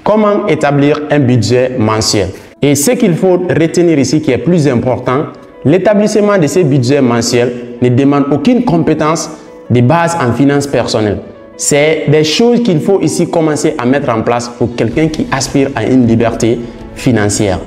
Comment établir un budget mensuel? Et ce qu'il faut retenir ici qui est plus important, l'établissement de ces budgets mensuels ne demande aucune compétence de base en finances personnelles. C'est des choses qu'il faut ici commencer à mettre en place pour quelqu'un qui aspire à une liberté financière.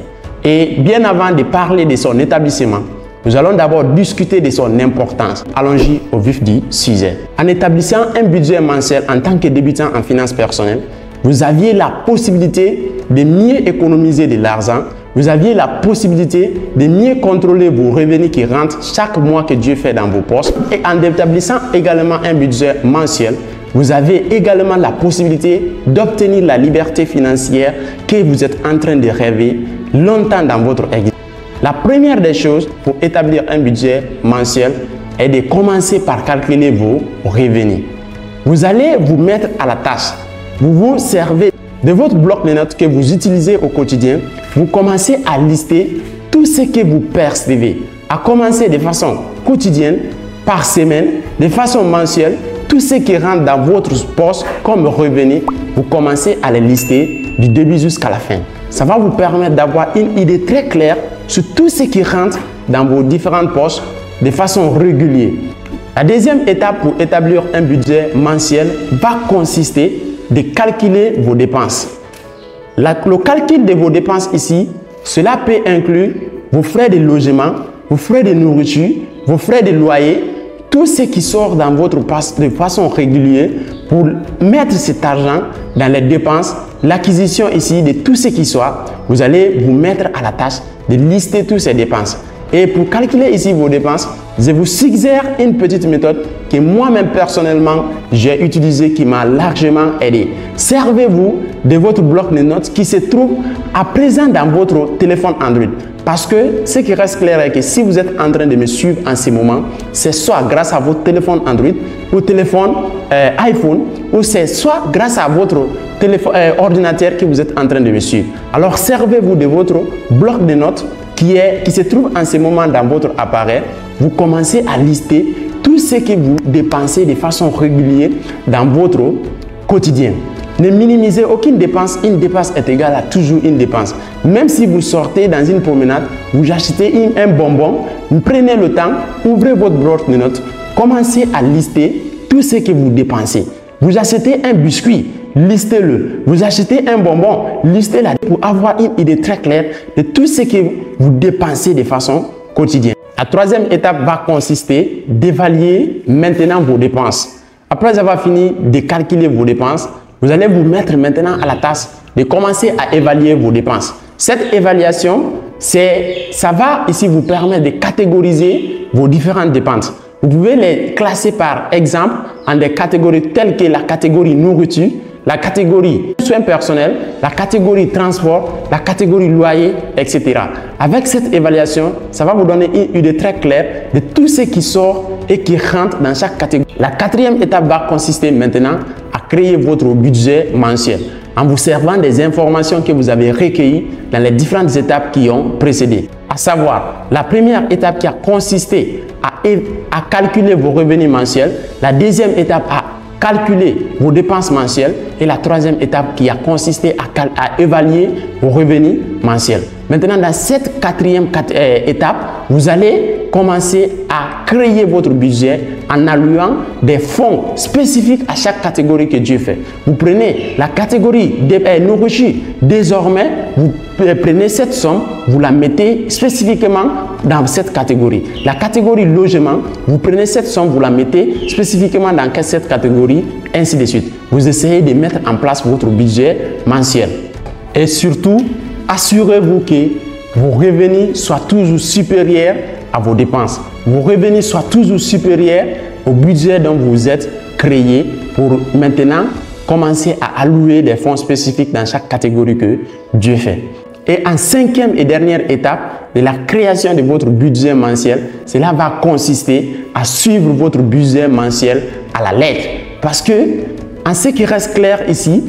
Et bien avant de parler de son établissement, nous allons d'abord discuter de son importance. Allons-y au vif du sujet. En établissant un budget mensuel en tant que débutant en finances personnelles, vous aviez la possibilité de mieux économiser de l'argent. Vous aviez la possibilité de mieux contrôler vos revenus qui rentrent chaque mois que Dieu fait dans vos poches. Et en établissant également un budget mensuel, vous avez également la possibilité d'obtenir la liberté financière que vous êtes en train de rêver longtemps dans votre existence. La première des choses pour établir un budget mensuel est de commencer par calculer vos revenus. Vous allez vous mettre à la tâche. Vous vous servez de votre bloc de notes que vous utilisez au quotidien. Vous commencez à lister tout ce que vous percevez, à commencer de façon quotidienne, par semaine, de façon mensuelle, tout ce qui rentre dans votre poche comme revenu, vous commencez à les lister du début jusqu'à la fin. Ça va vous permettre d'avoir une idée très claire sur tout ce qui rentre dans vos différentes poches de façon régulière. La deuxième étape pour établir un budget mensuel va consister de calculer vos dépenses. Le calcul de vos dépenses ici, cela peut inclure vos frais de logement, vos frais de nourriture, vos frais de loyer, tout ce qui sort dans votre poche de façon régulière pour mettre cet argent dans les dépenses, l'acquisition ici de tout ce qui sort. Vous allez vous mettre à la tâche de lister toutes ces dépenses. Et pour calculer ici vos dépenses, je vous suggère une petite méthode que moi-même personnellement j'ai utilisée qui m'a largement aidé. Servez-vous de votre bloc de notes qui se trouve à présent dans votre téléphone Android. Parce que ce qui reste clair est que si vous êtes en train de me suivre en ce moment, c'est soit grâce à votre téléphone Android ou téléphone iPhone, ou c'est soit grâce à votre ordinateur que vous êtes en train de me suivre. Alors servez-vous de votre bloc de notes qui se trouve en ce moment dans votre appareil. Vous commencez à lister tout ce que vous dépensez de façon régulière dans votre quotidien. Ne minimisez aucune dépense. Une dépense est égale à toujours une dépense. Même si vous sortez dans une promenade, vous achetez un bonbon, vous prenez le temps, ouvrez votre bloc de notes, commencez à lister tout ce que vous dépensez. Vous achetez un biscuit, listez-le. Vous achetez un bonbon, listez-le pour avoir une idée très claire de tout ce que vous dépensez de façon quotidienne. La troisième étape va consister d'évaluer maintenant vos dépenses. Après avoir fini de calculer vos dépenses, vous allez vous mettre maintenant à la tâche de commencer à évaluer vos dépenses. Cette évaluation, ça va ici vous permettre de catégoriser vos différentes dépenses. Vous pouvez les classer par exemple en des catégories telles que la catégorie nourriture, la catégorie soins personnels, la catégorie transport, la catégorie loyer, etc. Avec cette évaluation, ça va vous donner une idée très claire de tout ce qui sort et qui rentre dans chaque catégorie. La quatrième étape va consister maintenant à créer votre budget mensuel en vous servant des informations que vous avez recueillies dans les différentes étapes qui ont précédé. À savoir, la première étape qui a consisté à calculer vos revenus mensuels, la deuxième étape à calculer vos dépenses mensuelles et la troisième étape qui a consisté à évaluer vos revenus mensuels. Maintenant, dans cette quatrième étape, vous allez commencer à créer votre budget en allouant des fonds spécifiques à chaque catégorie que Dieu fait. Vous prenez la catégorie nourriture, désormais, vous prenez cette somme, vous la mettez spécifiquement dans cette catégorie. La catégorie logement, vous prenez cette somme, vous la mettez spécifiquement dans cette catégorie, ainsi de suite. Vous essayez de mettre en place votre budget mensuel. Et surtout, assurez-vous que vos revenus soient toujours supérieurs à vos dépenses. Vos revenus soient toujours supérieurs au budget dont vous êtes créé pour maintenant commencer à allouer des fonds spécifiques dans chaque catégorie que Dieu fait. Et en cinquième et dernière étape de la création de votre budget mensuel, cela va consister à suivre votre budget mensuel à la lettre. Parce que ce qui reste clair ici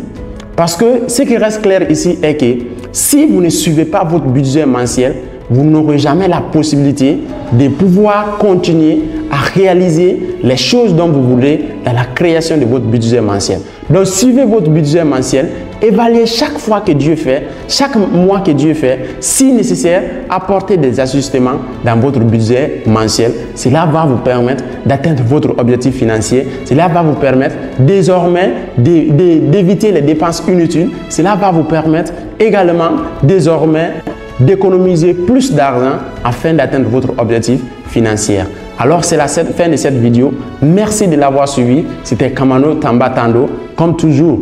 est que si vous ne suivez pas votre budget mensuel, vous n'aurez jamais la possibilité de pouvoir continuer à réaliser les choses dont vous voulez dans la création de votre budget mensuel. Donc, suivez votre budget mensuel évaluer chaque fois que Dieu fait, chaque mois que Dieu fait, si nécessaire, apporter des ajustements dans votre budget mensuel. Cela va vous permettre d'atteindre votre objectif financier. Cela va vous permettre désormais d'éviter les dépenses inutiles. Cela va vous permettre également désormais d'économiser plus d'argent afin d'atteindre votre objectif financier. Alors, c'est la fin de cette vidéo. Merci de l'avoir suivi. C'était Kamano Tamba Tando. Comme toujours,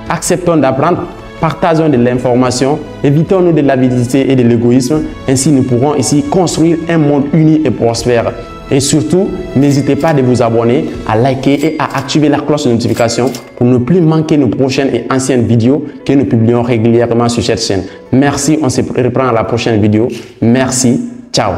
acceptons d'apprendre, partageons de l'information, évitons-nous de l'avidité et de l'égoïsme. Ainsi, nous pourrons ici construire un monde uni et prospère. Et surtout, n'hésitez pas de vous abonner, à liker et à activer la cloche de notification pour ne plus manquer nos prochaines et anciennes vidéos que nous publions régulièrement sur cette chaîne. Merci, on se reprend à la prochaine vidéo. Merci, ciao.